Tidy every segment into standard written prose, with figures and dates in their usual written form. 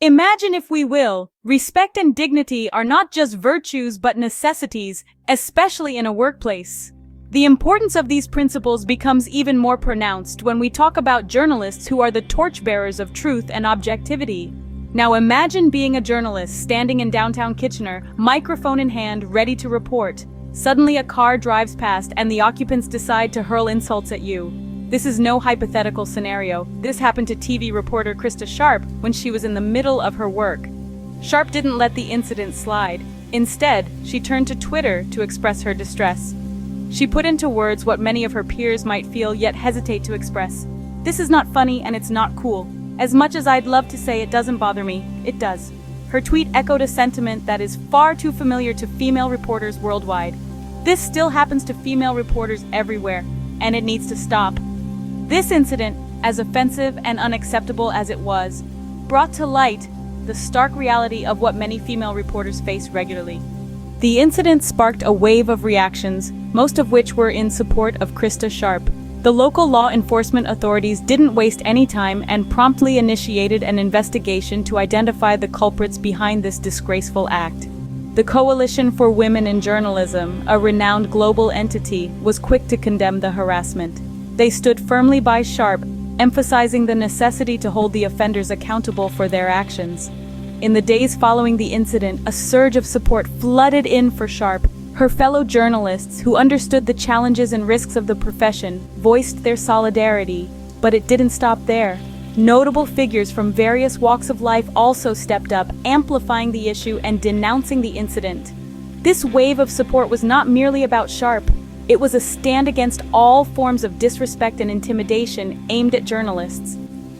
Imagine, if we will, respect and dignity are not just virtues but necessities, especially in a workplace. The importance of these principles becomes even more pronounced when we talk about journalists who are the torchbearers of truth and objectivity. Now imagine being a journalist standing in downtown Kitchener, microphone in hand, ready to report. Suddenly a car drives past and the occupants decide to hurl insults at you. This is no hypothetical scenario. This happened to TV reporter Krista Sharpe when she was in the middle of her work. Sharpe didn't let the incident slide. Instead, she turned to Twitter to express her distress. She put into words what many of her peers might feel yet hesitate to express. This is not funny and it's not cool. As much as I'd love to say it doesn't bother me, it does. Her tweet echoed a sentiment that is far too familiar to female reporters worldwide. This still happens to female reporters everywhere, and it needs to stop. This incident, as offensive and unacceptable as it was, brought to light the stark reality of what many female reporters face regularly. The incident sparked a wave of reactions, most of which were in support of Krista Sharpe. The local law enforcement authorities didn't waste any time and promptly initiated an investigation to identify the culprits behind this disgraceful act. The Coalition for Women in Journalism, a renowned global entity, was quick to condemn the harassment. They stood firmly by Sharpe, emphasizing the necessity to hold the offenders accountable for their actions. In the days following the incident, a surge of support flooded in for Sharpe. Her fellow journalists, who understood the challenges and risks of the profession, voiced their solidarity. But it didn't stop there. Notable figures from various walks of life also stepped up, amplifying the issue and denouncing the incident. This wave of support was not merely about Sharpe. It was a stand against all forms of disrespect and intimidation aimed at journalists.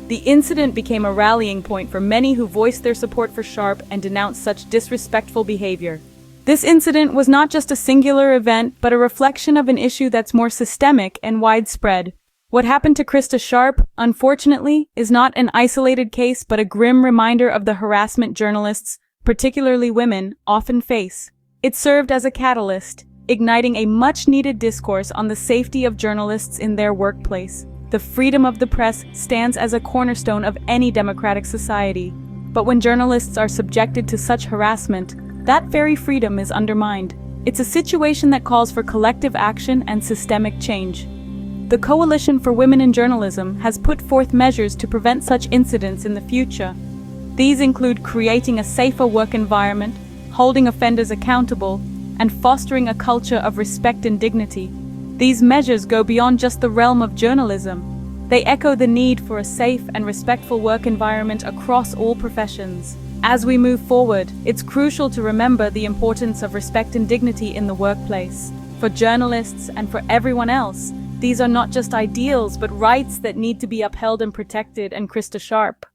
The incident became a rallying point for many who voiced their support for Sharpe and denounced such disrespectful behavior. This incident was not just a singular event, but a reflection of an issue that's more systemic and widespread. What happened to Krista Sharpe, unfortunately, is not an isolated case but a grim reminder of the harassment journalists, particularly women, often face. It served as a catalyst, igniting a much-needed discourse on the safety of journalists in their workplace. The freedom of the press stands as a cornerstone of any democratic society. But when journalists are subjected to such harassment, that very freedom is undermined. It's a situation that calls for collective action and systemic change. The Coalition for Women in Journalism has put forth measures to prevent such incidents in the future. These include creating a safer work environment, holding offenders accountable, and fostering a culture of respect and dignity. These measures go beyond just the realm of journalism. They echo the need for a safe and respectful work environment across all professions. As we move forward, it's crucial to remember the importance of respect and dignity in the workplace. For journalists and for everyone else, these are not just ideals but rights that need to be upheld and protected. And Krista Sharpe,